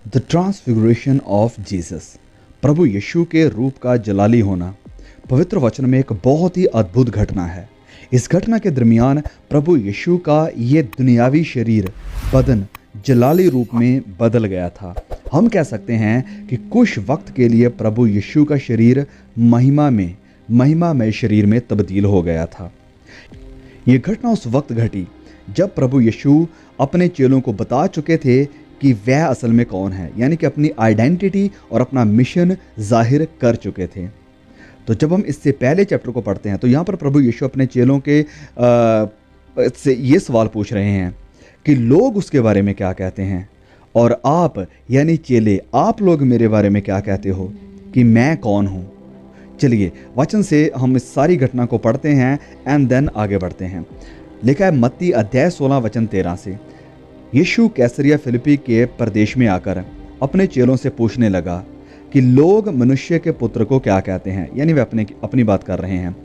The transfiguration of Jesus, प्रभु यीशु के रूप का जलाली होना पवित्र वचन में एक बहुत ही अद्भुत घटना है। इस घटना के दरमियान प्रभु यीशु का ये दुनियावी शरीर बदन जलाली रूप में बदल गया था। हम कह सकते हैं कि कुछ वक्त के लिए प्रभु यीशु का शरीर महिमामय शरीर में तब्दील हो गया था। ये घटना उस वक्त घटी जब प्रभु यीशु अपने चेलों को बता चुके थे कि वह असल में कौन है, यानी कि अपनी आइडेंटिटी और अपना मिशन जाहिर कर चुके थे। तो जब हम इससे पहले चैप्टर को पढ़ते हैं तो यहाँ पर प्रभु यीशु अपने चेलों के से ये सवाल पूछ रहे हैं कि लोग उसके बारे में क्या कहते हैं, और आप यानी चेले, आप लोग मेरे बारे में क्या कहते हो कि मैं कौन हूँ। चलिए वचन से हम इस सारी घटना को पढ़ते हैं एंड देन आगे बढ़ते हैं। लिखा है मत्ती अध्याय 16 वचन 13 से, यीशु कैसरिया फिलिप्पी के प्रदेश में आकर अपने चेलों से पूछने लगा कि लोग मनुष्य के पुत्र को क्या कहते हैं, यानी वे अपनी बात कर रहे हैं।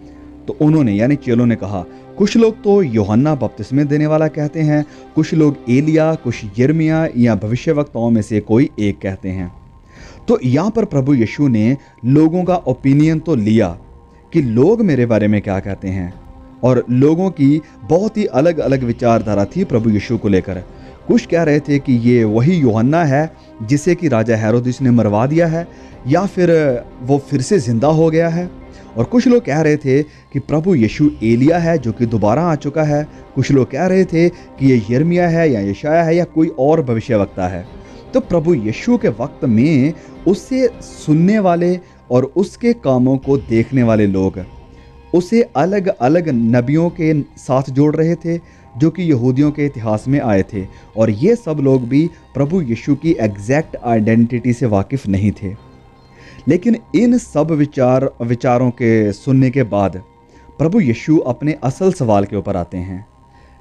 तो उन्होंने यानी चेलों ने कहा, कुछ लोग तो यूहन्ना बपतिस्मे देने वाला कहते हैं, कुछ लोग एलिया, कुछ यिर्मयाह या भविष्यवक्ताओं में से कोई एक कहते हैं। तो यहाँ पर प्रभु यीशु ने लोगों का ओपिनियन तो लिया कि लोग मेरे बारे में क्या कहते हैं, और लोगों की बहुत ही अलग अलग विचारधारा थी प्रभु यीशु को लेकर। कुछ कह रहे थे कि ये वही यूहन्ना है जिसे कि राजा हेरोदिस ने मरवा दिया है, या फिर वो फिर से जिंदा हो गया है। और कुछ लोग कह रहे थे कि प्रभु यीशु एलिया है जो कि दोबारा आ चुका है। कुछ लोग कह रहे थे कि ये यिर्मयाह है या यशायाह है या कोई और भविष्यवक्ता है। तो प्रभु यीशु के वक्त में उससे सुनने वाले और उसके कामों को देखने वाले लोग उसे अलग अलग नबियों के साथ जोड़ रहे थे जो कि यहूदियों के इतिहास में आए थे, और ये सब लोग भी प्रभु यीशु की एग्जैक्ट आइडेंटिटी से वाकिफ़ नहीं थे। लेकिन इन सब विचारों के सुनने के बाद प्रभु यीशु अपने असल सवाल के ऊपर आते हैं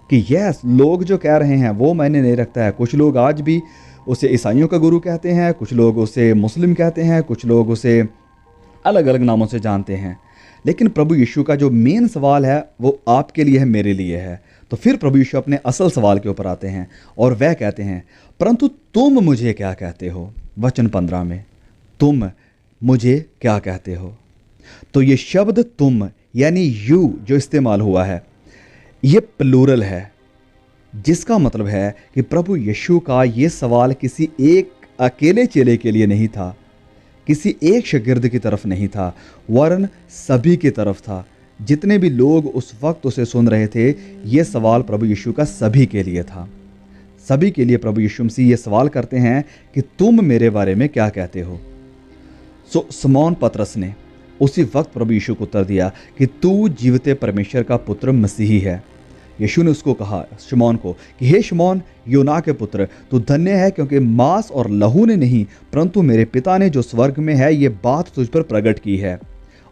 कि यस, लोग जो कह रहे हैं वो मैंने नहीं रखता है। कुछ लोग आज भी उसे ईसाइयों का गुरु कहते हैं, कुछ लोग उसे मुस्लिम कहते हैं, कुछ लोग उसे अलग अलग नामों से जानते हैं। लेकिन प्रभु यीशु का जो मेन सवाल है वो आपके लिए है, मेरे लिए है। तो फिर प्रभु यीशु अपने असल सवाल के ऊपर आते हैं और वह कहते हैं, परंतु तुम मुझे क्या कहते हो। वचन 15 में, तुम मुझे क्या कहते हो। तो ये शब्द तुम यानी यू जो इस्तेमाल हुआ है ये प्लूरल है, जिसका मतलब है कि प्रभु यीशु का ये सवाल किसी एक अकेले चेले के लिए नहीं था, किसी एक शागिर्द की तरफ नहीं था, वरन सभी की तरफ था। जितने भी लोग उस वक्त उसे सुन रहे थे, ये सवाल प्रभु यीशु का सभी के लिए था। सभी के लिए प्रभु यीशु मसीह ये सवाल करते हैं कि तुम मेरे बारे में क्या कहते हो। शमौन पतरस ने उसी वक्त प्रभु यीशु को उत्तर दिया कि तू जीवते परमेश्वर का पुत्र मसीही है। यीशु ने उसको कहा, शमौन को, कि हे शमौन, योना के पुत्र, तू धन्य है, क्योंकि मांस और लहू ने नहीं परंतु मेरे पिता ने जो स्वर्ग में है ये बात तुझ पर प्रकट की है।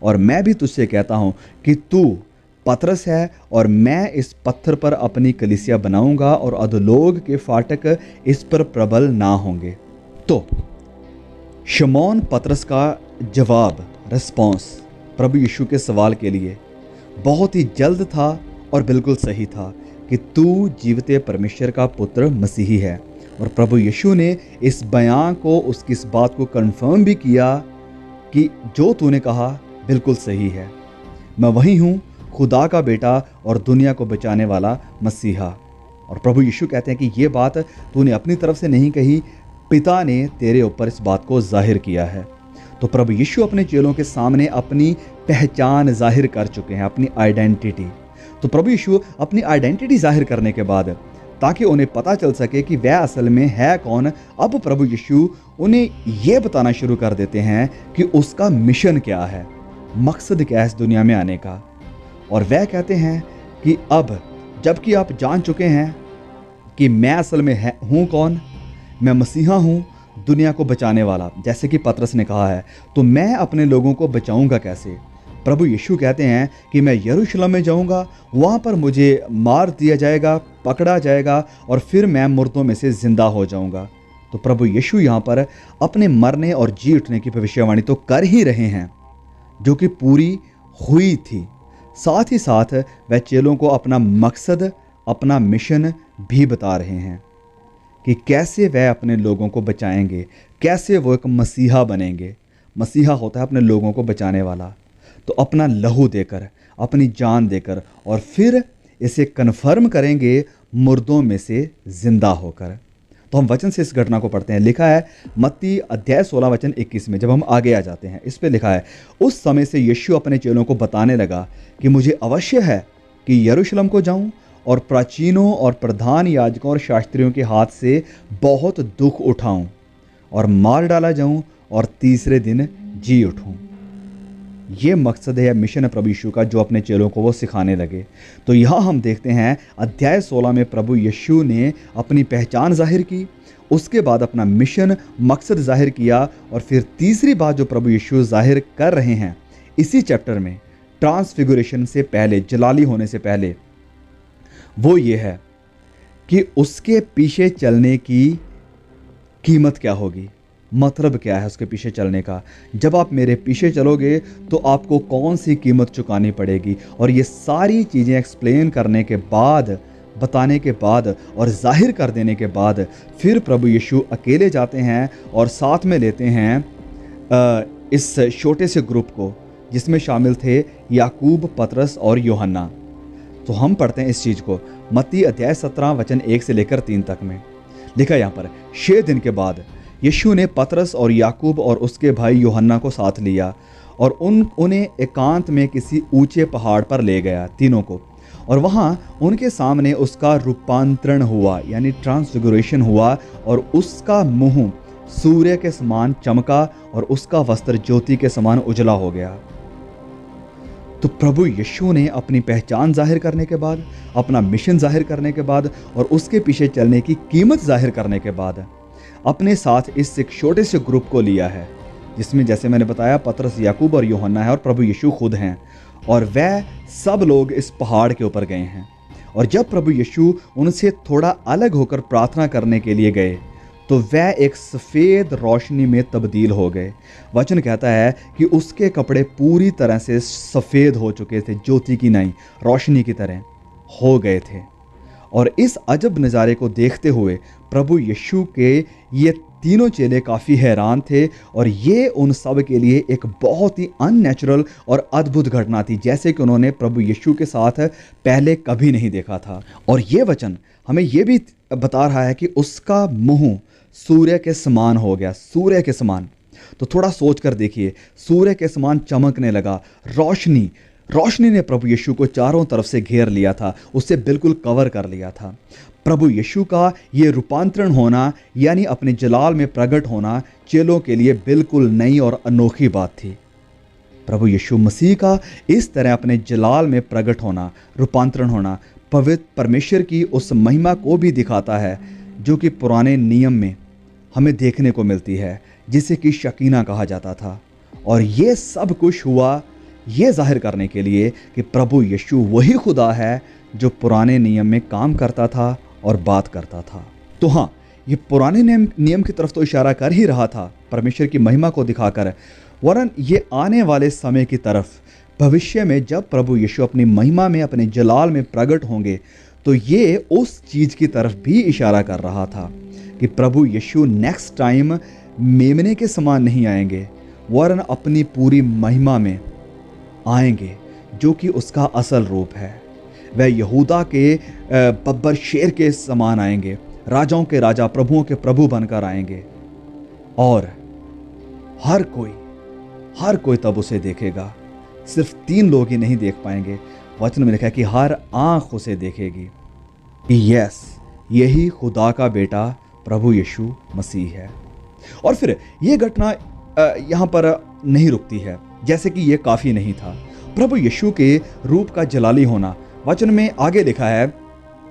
और मैं भी तुझसे कहता हूँ कि तू पतरस है, और मैं इस पत्थर पर अपनी कलीसिया बनाऊंगा, और अधोलोक के फाटक इस पर प्रबल ना होंगे। तो शमौन पतरस का जवाब, रिस्पॉन्स प्रभु यीशु के सवाल के लिए बहुत ही जल्द था और बिल्कुल सही था कि तू जीवते परमेश्वर का पुत्र मसीही है। और प्रभु यीशु ने इस बयान को, उसकी इस बात को कंफर्म भी किया कि जो तूने कहा बिल्कुल सही है, मैं वही हूँ, खुदा का बेटा और दुनिया को बचाने वाला मसीहा। और प्रभु यीशु कहते हैं कि ये बात तूने अपनी तरफ से नहीं कही, पिता ने तेरे ऊपर इस बात को जाहिर किया है। तो प्रभु यीशु अपने चेलों के सामने अपनी पहचान जाहिर कर चुके हैं, अपनी आइडेंटिटी। तो प्रभु यीशु अपनी आइडेंटिटी जाहिर करने के बाद, ताकि उन्हें पता चल सके कि वह असल में है कौन, अब प्रभु यीशु उन्हें यह बताना शुरू कर देते हैं कि उसका मिशन क्या है, मकसद क्या है इस दुनिया में आने का। और वह कहते हैं कि अब जबकि आप जान चुके हैं कि मैं असल में हूँ कौन, मैं मसीहा हूँ, दुनिया को बचाने वाला, जैसे कि पतरस ने कहा है, तो मैं अपने लोगों को बचाऊंगा कैसे। प्रभु यीशु कहते हैं कि मैं यरूशलेम में जाऊंगा, वहाँ पर मुझे मार दिया जाएगा, पकड़ा जाएगा, और फिर मैं मुर्दों में से जिंदा हो जाऊंगा। तो प्रभु यीशु यहाँ पर अपने मरने और जी उठने की भविष्यवाणी तो कर ही रहे हैं, जो कि पूरी हुई थी। साथ ही साथ वह चेलों को अपना मकसद, अपना मिशन भी बता रहे हैं कि कैसे वह अपने लोगों को बचाएंगे, कैसे वो एक मसीहा बनेंगे। मसीहा होता है अपने लोगों को बचाने वाला। तो अपना लहू देकर, अपनी जान देकर, और फिर इसे कन्फर्म करेंगे मुर्दों में से जिंदा होकर। तो हम वचन से इस घटना को पढ़ते हैं। लिखा है मत्ती अध्याय 16 वचन 21 में, जब हम आगे आ जाते हैं, इस पे लिखा है, उस समय से यीशु अपने चेलों को बताने लगा कि मुझे अवश्य है कि यरूशलेम को जाऊं और प्राचीनों और प्रधान याजकों और शास्त्रियों के हाथ से बहुत दुख उठाऊं और मार डाला जाऊं और तीसरे दिन जी उठूं। ये मकसद है, मिशन है प्रभु यीशु का, जो अपने चेलों को वो सिखाने लगे। तो यहाँ हम देखते हैं अध्याय 16 में प्रभु यीशु ने अपनी पहचान जाहिर की, उसके बाद अपना मिशन मकसद जाहिर किया, और फिर तीसरी बात जो प्रभु यीशु जाहिर कर रहे हैं इसी चैप्टर में, ट्रांसफिगुरेशन से पहले, जलाली होने से पहले, वो ये है कि उसके पीछे चलने की कीमत क्या होगी, मतलब क्या है उसके पीछे चलने का। जब आप मेरे पीछे चलोगे तो आपको कौन सी कीमत चुकानी पड़ेगी। और ये सारी चीज़ें एक्सप्लेन करने के बाद, बताने के बाद और जाहिर कर देने के बाद, फिर प्रभु यीशु अकेले जाते हैं और साथ में लेते हैं इस छोटे से ग्रुप को, जिसमें शामिल थे याकूब, पतरस और यूहन्ना। तो हम पढ़ते हैं इस चीज़ को मत्ती अध्याय 17 वचन 1 से लेकर 3 तक में। लिखा यहाँ पर, 6 दिन के बाद यीशु ने पतरस और याकूब और उसके भाई यूहन्ना को साथ लिया और उन्हें एकांत में किसी ऊंचे पहाड़ पर ले गया, तीनों को। और वहाँ उनके सामने उसका रूपांतरण हुआ, यानी ट्रांसफिगुरेशन हुआ, और उसका मुंह सूर्य के समान चमका और उसका वस्त्र ज्योति के समान उजला हो गया। तो प्रभु यीशु ने अपनी पहचान जाहिर करने के बाद, अपना मिशन जाहिर करने के बाद और उसके पीछे चलने की कीमत जाहिर करने के बाद अपने साथ इस एक छोटे से ग्रुप को लिया है, जिसमें जैसे मैंने बताया पतरस, याकूब और यूहन्ना है और प्रभु यीशु खुद हैं। और वह सब लोग इस पहाड़ के ऊपर गए हैं। और जब प्रभु यीशु उनसे थोड़ा अलग होकर प्रार्थना करने के लिए गए तो वह एक सफ़ेद रोशनी में तब्दील हो गए। वचन कहता है कि उसके कपड़े पूरी तरह से सफ़ेद हो चुके थे, ज्योति की नहीं, रोशनी की तरह हो गए थे। और इस अजब नज़ारे को देखते हुए प्रभु यीशु के ये तीनों चेले काफ़ी हैरान थे, और ये उन सब के लिए एक बहुत ही अननेचुरल और अद्भुत घटना थी, जैसे कि उन्होंने प्रभु यीशु के साथ पहले कभी नहीं देखा था। और ये वचन हमें ये भी बता रहा है कि उसका मुंह सूर्य के समान हो गया, सूर्य के समान। तो थोड़ा सोच कर देखिए, सूर्य के समान चमकने लगा, रोशनी ने प्रभु यीशु को चारों तरफ से घेर लिया था, उससे बिल्कुल कवर कर लिया था। प्रभु यीशु का ये रूपांतरण होना, यानी अपने जलाल में प्रकट होना, चेलों के लिए बिल्कुल नई और अनोखी बात थी। प्रभु यीशु मसीह का इस तरह अपने जलाल में प्रकट होना, रूपांतरण होना, पवित्र परमेश्वर की उस महिमा को भी दिखाता है जो कि पुराने नियम में हमें देखने को मिलती है, जिसे कि शकीना कहा जाता था। और ये सब कुछ हुआ ये जाहिर करने के लिए कि प्रभु यीशु वही खुदा है जो पुराने नियम में काम करता था और बात करता था। तो हाँ, ये पुराने नियम की तरफ तो इशारा कर ही रहा था, परमेश्वर की महिमा को दिखाकर, वरन ये आने वाले समय की तरफ, भविष्य में जब प्रभु यीशु अपनी महिमा में, अपने जलाल में प्रकट होंगे, तो ये उस चीज़ की तरफ भी इशारा कर रहा था कि प्रभु यीशु नेक्स्ट टाइम मेमने के समान नहीं आएंगे, वरन अपनी पूरी महिमा में आएंगे, जो कि उसका असल रूप है। वह यहूदा के बब्बर शेर के समान आएंगे, राजाओं के राजा, प्रभुओं के प्रभु बनकर आएंगे, और हर कोई तब उसे देखेगा। सिर्फ 3 लोग ही नहीं देख पाएंगे, वचन में लिखा है कि हर आंख उसे देखेगी कि यस, यही खुदा का बेटा प्रभु यीशु मसीह है। और फिर ये घटना यहाँ पर नहीं रुकती है, जैसे कि ये काफ़ी नहीं था। प्रभु यीशु के रूप का जलाली होना, वचन में आगे लिखा है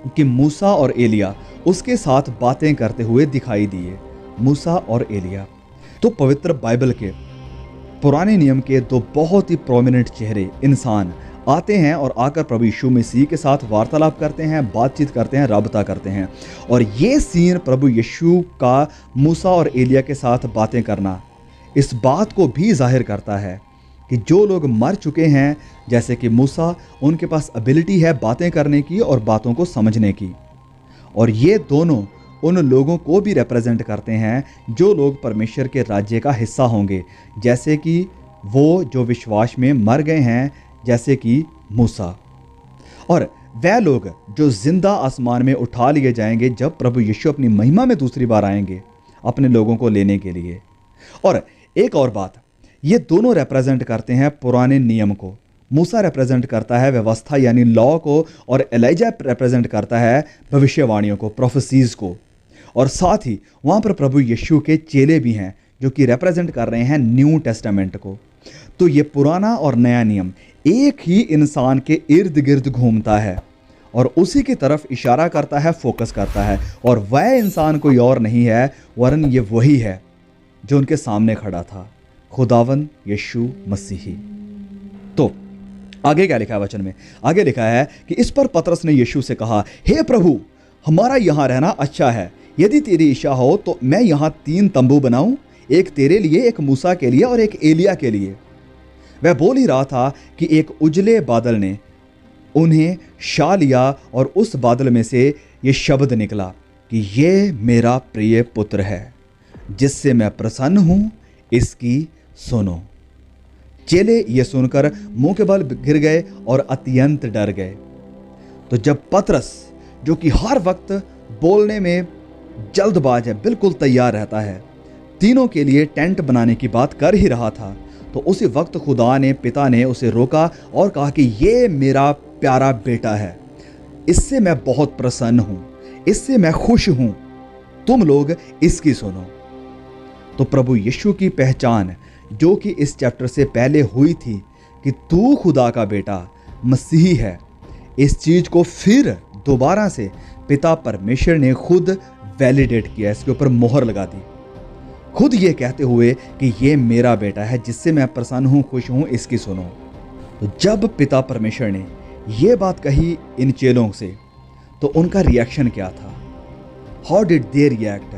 कि मूसा और एलिया उसके साथ बातें करते हुए दिखाई दिए। मूसा और एलिया तो पवित्र बाइबल के पुराने नियम के 2 बहुत ही प्रोमिनेंट चेहरे, इंसान आते हैं और आकर प्रभु यीशु मसीह के साथ वार्तालाप करते हैं, बातचीत करते हैं, राबता करते हैं। और ये सीन प्रभु यीशु का मूसा और एलिया के साथ बातें करना इस बात को भी जाहिर करता है कि जो लोग मर चुके हैं, जैसे कि मूसा, उनके पास एबिलिटी है बातें करने की और बातों को समझने की। और ये दोनों उन लोगों को भी रिप्रेजेंट करते हैं जो लोग परमेश्वर के राज्य का हिस्सा होंगे, जैसे कि वो जो विश्वास में मर गए हैं, जैसे कि मूसा, और वह लोग जो जिंदा आसमान में उठा लिए जाएंगे जब प्रभु यीशु अपनी महिमा में दूसरी बार आएंगे अपने लोगों को लेने के लिए। और एक और बात, ये दोनों रिप्रेजेंट करते हैं पुराने नियम को। मूसा रिप्रेजेंट करता है व्यवस्था यानी लॉ को, और एलिजा रिप्रेजेंट करता है भविष्यवाणियों को, प्रोफेसीज को। और साथ ही वहाँ पर प्रभु यीशु के चेले भी हैं जो कि रिप्रेजेंट कर रहे हैं न्यू टेस्टामेंट को। तो ये पुराना और नया नियम एक ही इंसान के इर्द गिर्द घूमता है और उसी की तरफ इशारा करता है, फोकस करता है, और वह इंसान कोई और नहीं है वरन ये वही है जो उनके सामने खड़ा था, खुदावन यीशु मसीही। तो आगे क्या लिखा है वचन में? आगे लिखा है कि इस पर पतरस ने यीशु से कहा, हे प्रभु, हमारा यहाँ रहना अच्छा है। यदि तेरी इच्छा हो तो मैं यहाँ 3 तंबू बनाऊं, एक तेरे लिए, एक मूसा के लिए और एक एलिया के लिए। वह बोल ही रहा था कि एक उजले बादल ने उन्हें छा लिया और उस बादल में से ये शब्द निकला कि ये मेरा प्रिय पुत्र है जिससे मैं प्रसन्न हूं, इसकी सुनो। चेले ये सुनकर मुंह के बल गिर गए और अत्यंत डर गए। तो जब पतरस, जो कि हर वक्त बोलने में जल्दबाज है, बिल्कुल तैयार रहता है, तीनों के लिए टेंट बनाने की बात कर ही रहा था, तो उसी वक्त खुदा ने, पिता ने उसे रोका और कहा कि ये मेरा प्यारा बेटा है, इससे मैं बहुत प्रसन्न हूं, इससे मैं खुश हूं, तुम लोग इसकी सुनो। तो प्रभु यीशु की पहचान जो कि इस चैप्टर से पहले हुई थी कि तू खुदा का बेटा मसीही है, इस चीज को फिर दोबारा से पिता परमेश्वर ने खुद वैलिडेट किया, इसके ऊपर मोहर लगा दी, खुद ये कहते हुए कि ये मेरा बेटा है जिससे मैं प्रसन्न हूं, खुश हूं, इसकी सुनो। तो जब पिता परमेश्वर ने ये बात कही इन चेलों से, तो उनका रिएक्शन क्या था? How did they react?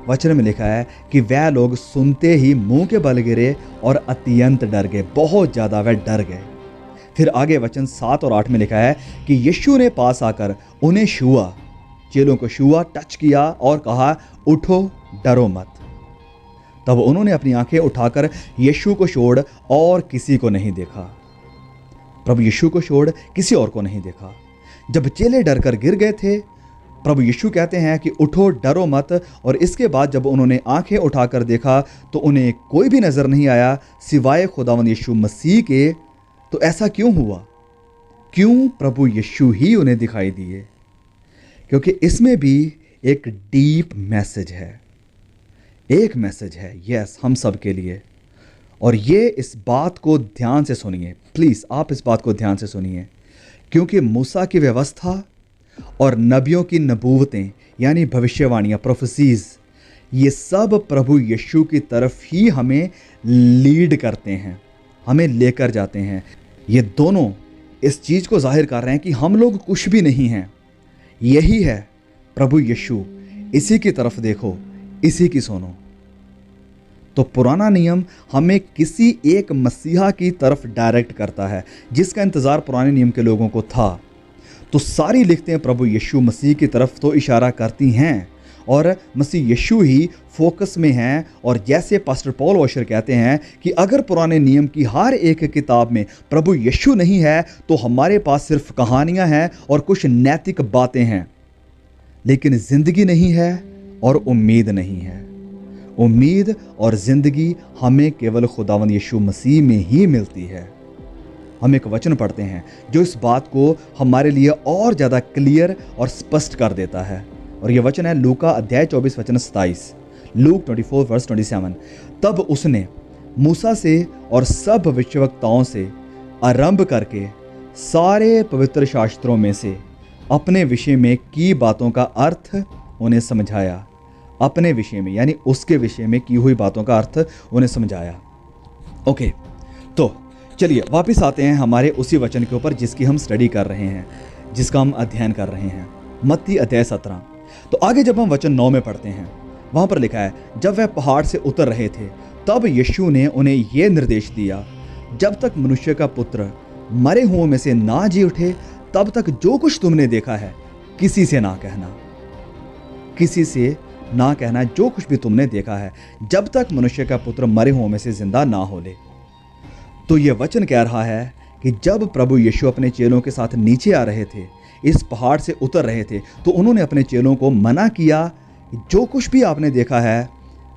वचन में लिखा है कि वह लोग सुनते ही मुंह के बल गिरे और अत्यंत डर गए, बहुत ज्यादा वह डर गए। फिर आगे वचन 7 और 8 में लिखा है कि यीशु ने पास आकर उन्हें छुआ, चेलों को छुआ, टच किया और कहा, उठो, डरो मत। तब उन्होंने अपनी आंखें उठाकर यीशु को छोड़ और किसी को नहीं देखा। प्रभु यीशु को छोड़ किसी और को नहीं देखा। जब चेले डरकर गिर गए थे, प्रभु यीशु कहते हैं कि उठो, डरो मत, और इसके बाद जब उन्होंने आंखें उठाकर देखा तो उन्हें कोई भी नजर नहीं आया सिवाय खुदावंद यीशु मसीह के। तो ऐसा क्यों हुआ? क्यों प्रभु यीशु ही उन्हें दिखाई दिए? क्योंकि इसमें भी एक डीप मैसेज है, एक मैसेज है, यस, हम सब के लिए। और ये इस बात को ध्यान से सुनिए, प्लीज आप इस बात को ध्यान से सुनिए, क्योंकि मूसा की व्यवस्था और नबियों की नबूवतें यानी भविष्यवाणियां, प्रोफेसीज, ये सब प्रभु यीशु की तरफ ही हमें लीड करते हैं, हमें लेकर जाते हैं। ये दोनों इस चीज को जाहिर कर रहे हैं कि हम लोग कुछ भी नहीं हैं, यही है प्रभु यीशु, इसी की तरफ देखो, इसी की सुनो। तो पुराना नियम हमें किसी एक मसीहा की तरफ डायरेक्ट करता है जिसका इंतजार पुराने नियम के लोगों को था। तो सारी लिखतें प्रभु यीशु मसीह की तरफ तो इशारा करती हैं और मसीह यीशु ही फोकस में हैं। और जैसे पास्टर पॉल वॉशर कहते हैं कि अगर पुराने नियम की हर एक किताब में प्रभु यीशु नहीं है तो हमारे पास सिर्फ कहानियां हैं और कुछ नैतिक बातें हैं, लेकिन जिंदगी नहीं है और उम्मीद नहीं है। उम्मीद और जिंदगी हमें केवल खुदावंद यीशु मसीह में ही मिलती है। हम एक वचन पढ़ते हैं जो इस बात को हमारे लिए और ज़्यादा क्लियर और स्पष्ट कर देता है, और यह वचन है लूका अध्याय 24 वचन 27, लूक 24 वर्स 27। तब उसने मूसा से और सब भविष्यवक्ताओं से आरंभ करके सारे पवित्र शास्त्रों में से अपने विषय में की बातों का अर्थ उन्हें समझाया। अपने विषय में यानी उसके विषय में की हुई बातों का अर्थ उन्हें समझाया। ओके, तो चलिए वापस आते हैं हमारे उसी वचन के ऊपर जिसकी हम स्टडी कर रहे हैं, जिसका हम अध्ययन कर रहे हैं, मत्ती अध्याय 17। तो आगे जब हम वचन 9 में पढ़ते हैं, वहां पर लिखा है, जब वह पहाड़ से उतर रहे थे तब यीशु ने उन्हें यह निर्देश दिया, जब तक मनुष्य का पुत्र मरे हुओं में से ना जी उठे तब तक जो कुछ तुमने देखा है किसी से ना कहना। किसी से ना कहना जो कुछ भी तुमने देखा है, जब तक मनुष्य का पुत्र मरे हुओं में से जिंदा ना हो ले। तो ये वचन कह रहा है कि जब प्रभु यीशु अपने चेलों के साथ नीचे आ रहे थे, इस पहाड़ से उतर रहे थे, तो उन्होंने अपने चेलों को मना किया, जो कुछ भी आपने देखा है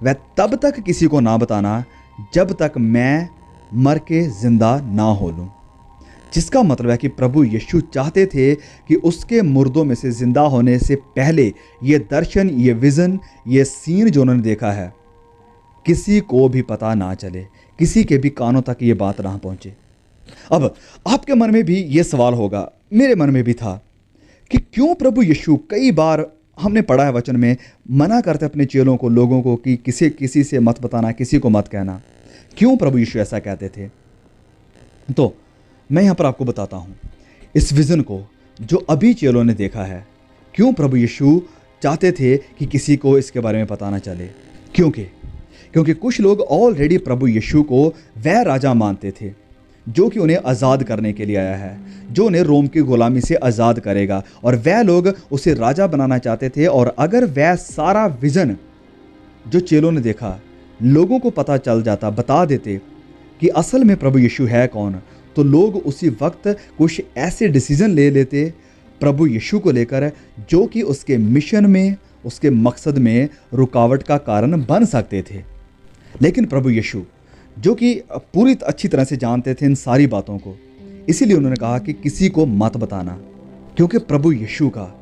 वह तब तक किसी को ना बताना जब तक मैं मर के जिंदा ना हो लूं। जिसका मतलब है कि प्रभु यीशु चाहते थे कि उसके मुर्दों में से जिंदा होने से पहले ये दर्शन, ये विजन, ये सीन जो उन्होंने देखा है, किसी को भी पता ना चले, किसी के भी कानों तक ये बात ना पहुंचे। अब आपके मन में भी ये सवाल होगा, मेरे मन में भी था, कि क्यों प्रभु यीशु कई बार, हमने पढ़ा है वचन में, मना करते अपने चेलों को, लोगों को, कि किसी से मत बताना, किसी को मत कहना। क्यों प्रभु यीशु ऐसा कहते थे? तो मैं यहाँ पर आपको बताता हूँ इस विज़न को जो अभी चेलों ने देखा है, क्यों प्रभु यीशु चाहते थे कि किसी को इसके बारे में पता ना चले। क्योंकि कुछ लोग ऑलरेडी प्रभु यीशु को वह राजा मानते थे जो कि उन्हें आज़ाद करने के लिए आया है, जो उन्हें रोम की गुलामी से आज़ाद करेगा, और वह लोग उसे राजा बनाना चाहते थे। और अगर वह सारा विज़न जो चेलों ने देखा लोगों को पता चल जाता, बता देते कि असल में प्रभु यीशु है कौन, तो लोग उसी वक्त कुछ ऐसे डिसीजन ले लेते प्रभु यीशु को लेकर जो कि उसके मिशन में, उसके मकसद में रुकावट का कारण बन सकते थे। लेकिन प्रभु यीशु जो कि पूरी अच्छी तरह से जानते थे इन सारी बातों को, इसीलिए उन्होंने कहा कि किसी को मत बताना, क्योंकि प्रभु यीशु का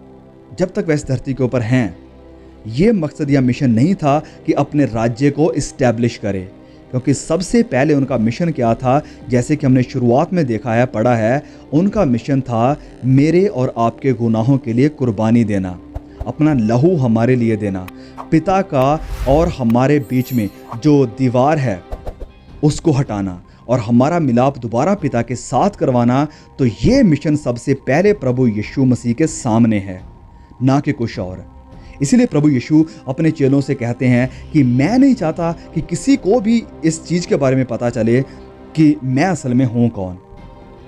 जब तक वह इस धरती के ऊपर हैं, ये मकसद या मिशन नहीं था कि अपने राज्य को इस्टेब्लिश करे, क्योंकि सबसे पहले उनका मिशन क्या था, जैसे कि हमने शुरुआत में देखा है, पढ़ा है, उनका मिशन था मेरे और आपके गुनाहों के लिए कुर्बानी देना, अपना लहू हमारे लिए देना, पिता का और हमारे बीच में जो दीवार है उसको हटाना और हमारा मिलाप दोबारा पिता के साथ करवाना। तो ये मिशन सबसे पहले प्रभु यीशु मसीह के सामने है, ना कि कुछ और। इसीलिए प्रभु यीशु अपने चेलों से कहते हैं कि मैं नहीं चाहता कि किसी को भी इस चीज़ के बारे में पता चले कि मैं असल में हूँ कौन।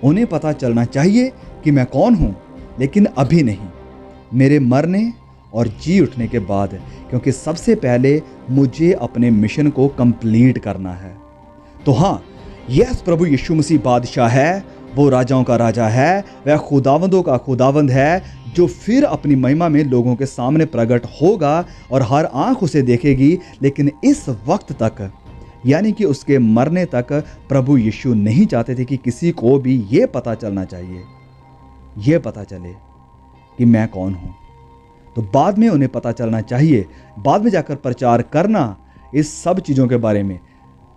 उन्हें पता चलना चाहिए कि मैं कौन हूँ, लेकिन अभी नहीं, मेरे मरने और जी उठने के बाद, क्योंकि सबसे पहले मुझे अपने मिशन को कंप्लीट करना है। तो हाँ, यस, प्रभु यीशु मसीह बादशाह है, वो राजाओं का राजा है, वह खुदावंदों का खुदावंद है, जो फिर अपनी महिमा में लोगों के सामने प्रकट होगा और हर आंख उसे देखेगी। लेकिन इस वक्त तक, यानी कि उसके मरने तक, प्रभु यीशु नहीं चाहते थे कि किसी को भी ये पता चलना चाहिए, ये पता चले कि मैं कौन हूँ। तो बाद में उन्हें पता चलना चाहिए, बाद में जाकर प्रचार करना इस सब चीज़ों के बारे में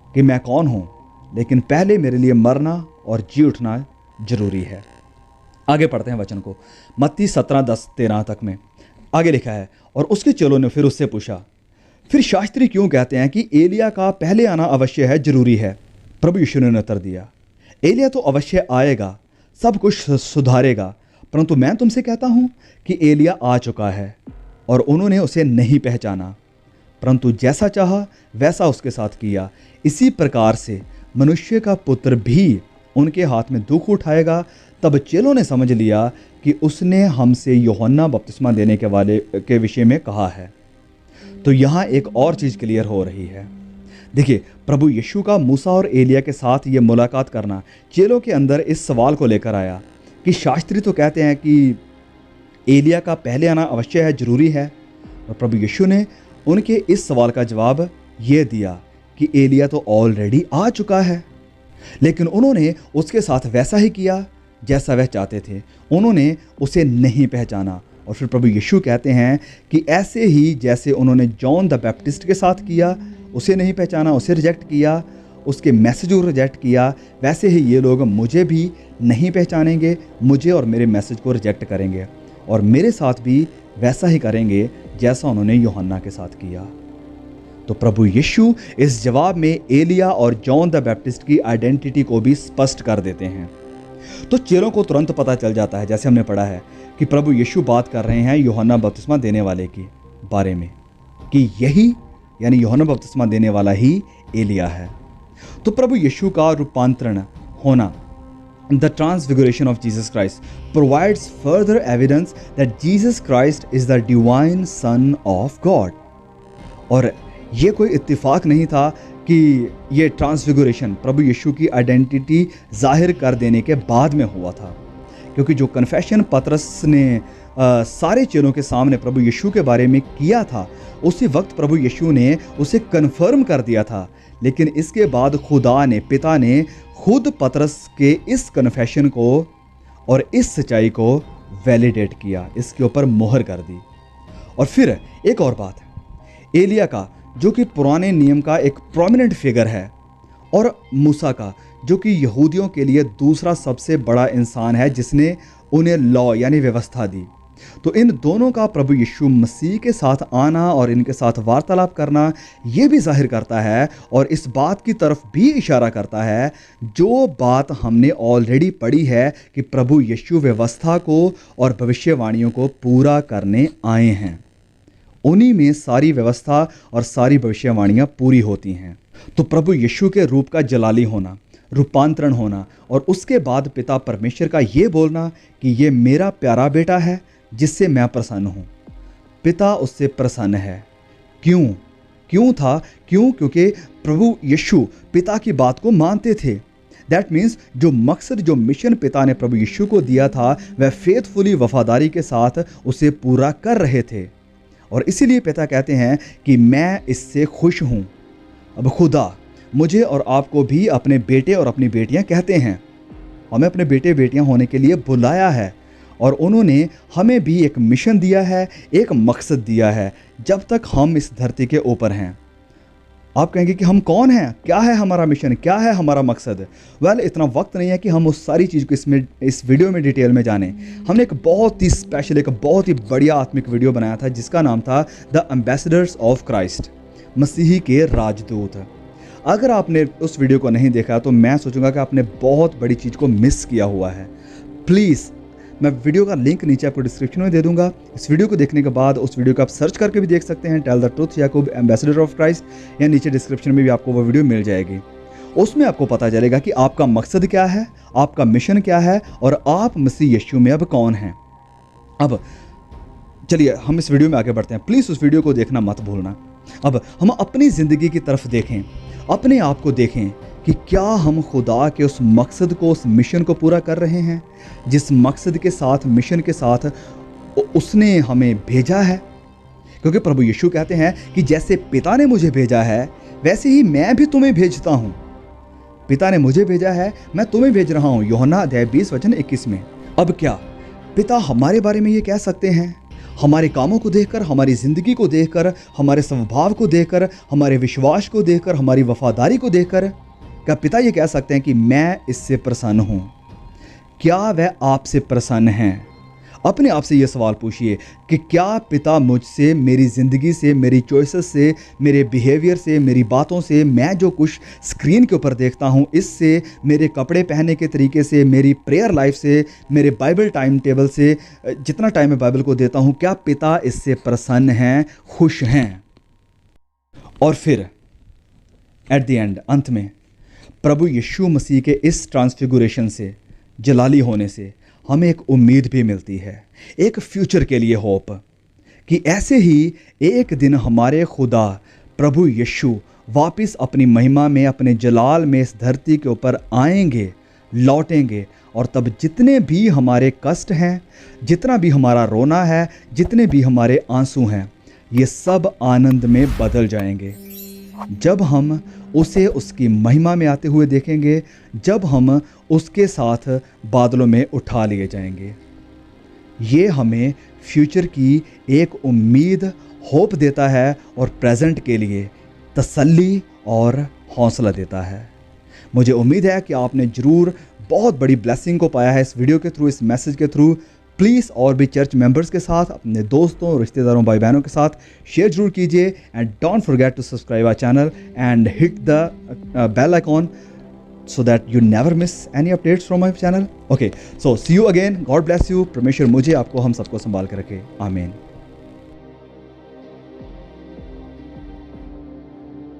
कि मैं कौन हूँ, लेकिन पहले मेरे लिए मरना और जी उठना जरूरी है। आगे पढ़ते हैं वचन को, मत्ती 17:10-13 तक में आगे लिखा है, और उसके चेलों ने फिर उससे पूछा, फिर शास्त्री क्यों कहते हैं कि एलिया का पहले आना अवश्य है, जरूरी है? प्रभु यीशु ने उत्तर दिया, एलिया तो अवश्य आएगा, सब कुछ सुधारेगा, परंतु मैं तुमसे कहता हूँ कि एलिया आ चुका है और उन्होंने उसे नहीं पहचाना, परंतु जैसा चाहा वैसा उसके साथ किया। इसी प्रकार से मनुष्य का पुत्र भी उनके हाथ में दुख उठाएगा। तब चेलों ने समझ लिया कि उसने हमसे यूहन्ना बपतिस्मा देने के वाले के विषय में कहा है। तो यहाँ एक और चीज़ क्लियर हो रही है। देखिए, प्रभु यीशु का मूसा और एलिया के साथ ये मुलाकात करना चेलों के अंदर इस सवाल को लेकर आया कि शास्त्री तो कहते हैं कि एलिया का पहले आना अवश्य है, जरूरी है, और प्रभु यीशु ने उनके इस सवाल का जवाब ये दिया कि एलिया तो ऑलरेडी आ चुका है। लेकिन उन्होंने उसके साथ वैसा ही किया जैसा वह चाहते थे, उन्होंने उसे नहीं पहचाना। और फिर प्रभु यीशु कहते हैं कि ऐसे ही जैसे उन्होंने जॉन द बैप्टिस्ट के साथ किया, उसे नहीं पहचाना, उसे रिजेक्ट किया, उसके मैसेज को रिजेक्ट किया, वैसे ही ये लोग मुझे भी नहीं पहचानेंगे, मुझे और मेरे मैसेज को रिजेक्ट करेंगे, और मेरे साथ भी वैसा ही करेंगे जैसा उन्होंने यूहन्ना के साथ किया। तो प्रभु यीशु इस जवाब में एलिया और जॉन द बैप्टिस्ट की आइडेंटिटी को भी स्पष्ट कर देते हैं। तो चेलों को तुरंत पता चल जाता है, जैसे हमने पढ़ा है, कि प्रभु यीशु बात कर रहे हैं यूहन्ना बपतिस्मा देने वाले के बारे में, कि यही यानी यूहन्ना बपतिस्मा देने वाला ही एलिया है। तो प्रभु यीशु का रूपांतरण होना the transfiguration of Jesus Christ provides further evidence that Jesus Christ is the divine Son of God. और ये कोई इत्तेफाक नहीं था कि ये ट्रांसफिगुरेशन प्रभु यीशु की आइडेंटिटी जाहिर कर देने के बाद में हुआ था, क्योंकि जो कन्फेशन पतरस ने सारे चेलों के सामने प्रभु यीशु के बारे में किया था, उसी वक्त प्रभु यीशु ने उसे कन्फर्म कर दिया था। लेकिन इसके बाद खुदा ने, पिता ने खुद पतरस के इस कन्फेशन को और इस सच्चाई को वैलिडेट किया, इसके ऊपर मोहर कर दी। और फिर एक और बात है, एलिया का जो कि पुराने नियम का एक प्रोमिनेंट फिगर है, और मूसा का जो कि यहूदियों के लिए दूसरा सबसे बड़ा इंसान है जिसने उन्हें लॉ यानी व्यवस्था दी। तो इन दोनों का प्रभु यीशु मसीह के साथ आना और इनके साथ वार्तालाप करना ये भी जाहिर करता है और इस बात की तरफ भी इशारा करता है जो बात हमने ऑलरेडी पढ़ी है कि प्रभु यीशु व्यवस्था को और भविष्यवाणियों को पूरा करने आए हैं। उन्हीं में सारी व्यवस्था और सारी भविष्यवाणियां पूरी होती हैं। तो प्रभु यीशु के रूप का जलाली होना, रूपांतरण होना और उसके बाद पिता परमेश्वर का ये बोलना कि ये मेरा प्यारा बेटा है जिससे मैं प्रसन्न हूँ। पिता उससे प्रसन्न है। क्यों था? क्योंकि प्रभु यीशु पिता की बात को मानते थे। दैट मीन्स जो मकसद, जो मिशन पिता ने प्रभु यीशु को दिया था, वह फेथफुली, वफादारी के साथ उसे पूरा कर रहे थे। और इसीलिए पिता कहते हैं कि मैं इससे खुश हूँ। अब खुदा मुझे और आपको भी अपने बेटे और अपनी बेटियां कहते हैं। हमें अपने बेटे बेटियां होने के लिए बुलाया है और उन्होंने हमें भी एक मिशन दिया है, एक मकसद दिया है जब तक हम इस धरती के ऊपर हैं। आप कहेंगे कि हम कौन हैं, क्या है हमारा मिशन, क्या है हमारा मकसद? वेल, इतना वक्त नहीं है कि हम उस सारी चीज़ को इस वीडियो में डिटेल में जानें। हमने एक बहुत ही स्पेशल, एक बहुत ही बढ़िया आत्मिक वीडियो बनाया था जिसका नाम था द एम्बेसडर्स ऑफ क्राइस्ट, मसीही के राजदूत। अगर आपने उस वीडियो को नहीं देखा तो मैं सोचूंगा कि आपने बहुत बड़ी चीज़ को मिस किया हुआ है। प्लीज़, मैं वीडियो का लिंक नीचे आपको डिस्क्रिप्शन में दे दूंगा। इस वीडियो को देखने के बाद उस वीडियो को आप सर्च करके भी देख सकते हैं, tell the truth Yakub ambassador of Christ, या नीचे डिस्क्रिप्शन में भी आपको वो वीडियो मिल जाएगी। उसमें आपको पता चलेगा कि आपका मकसद क्या है, आपका मिशन क्या है और आप मसीह यीशु में अब कौन हैं। अब चलिए हम इस वीडियो में आगे बढ़ते हैं। प्लीज़ उस वीडियो को देखना मत भूलना। अब हम अपनी ज़िंदगी की तरफ देखें, अपने आप को देखें कि क्या हम खुदा के उस मकसद को, उस मिशन को पूरा कर रहे हैं जिस मकसद के साथ, मिशन के साथ उसने हमें भेजा है। क्योंकि प्रभु यीशु कहते हैं कि जैसे पिता ने मुझे भेजा है वैसे ही मैं भी तुम्हें भेजता हूँ। पिता ने मुझे भेजा है, मैं तुम्हें भेज रहा हूँ। यूहन्ना अध्याय 20 वचन 21 में। अब क्या पिता हमारे बारे में ये कह सकते हैं? हमारे कामों को देखकर, हमारी ज़िंदगी को देखकर, हमारे स्वभाव को देखकर, हमारे विश्वास को देखकर, हमारी वफादारी को देखकर क्या पिता ये कह सकते हैं कि मैं इससे प्रसन्न हूँ? क्या वह आपसे प्रसन्न हैं? अपने आप से ये सवाल पूछिए कि क्या पिता मुझसे, मेरी ज़िंदगी से, मेरी चॉइसेस से, मेरे बिहेवियर से, मेरी बातों से, मैं जो कुछ स्क्रीन के ऊपर देखता हूँ, इससे, मेरे कपड़े पहनने के तरीके से, मेरी प्रेयर लाइफ से, मेरे बाइबल टाइम टेबल से, जितना टाइम मैं बाइबल को देता हूँ, क्या पिता इससे प्रसन्न हैं, खुश हैं? और फिर एट द एंड, अंत में, प्रभु यीशु मसीह के इस ट्रांसफिगुरेशन से, जलाली होने से हमें एक उम्मीद भी मिलती है, एक फ्यूचर के लिए होप, कि ऐसे ही एक दिन हमारे खुदा प्रभु यीशु वापस अपनी महिमा में, अपने जलाल में इस धरती के ऊपर आएंगे, लौटेंगे, और तब जितने भी हमारे कष्ट हैं, जितना भी हमारा रोना है, जितने भी हमारे आंसू हैं, ये सब आनंद में बदल जाएंगे जब हम उसे उसकी महिमा में आते हुए देखेंगे, जब हम उसके साथ बादलों में उठा लिए जाएंगे। ये हमें फ्यूचर की एक उम्मीद, होप देता है और प्रेजेंट के लिए तसल्ली और हौसला देता है। मुझे उम्मीद है कि आपने ज़रूर बहुत बड़ी ब्लेसिंग को पाया है इस वीडियो के थ्रू, इस मैसेज के थ्रू। प्लीज़ और भी चर्च मेंबर्स के साथ, अपने दोस्तों, रिश्तेदारों, भाई बहनों के साथ शेयर जरूर कीजिए। And don't forget to subscribe our channel and hit the bell icon so that you never miss any updates from my channel. Okay, so see you again. God bless you. परमेश्वर मुझे, आपको, हम सबको संभाल कर रखे। आमीन।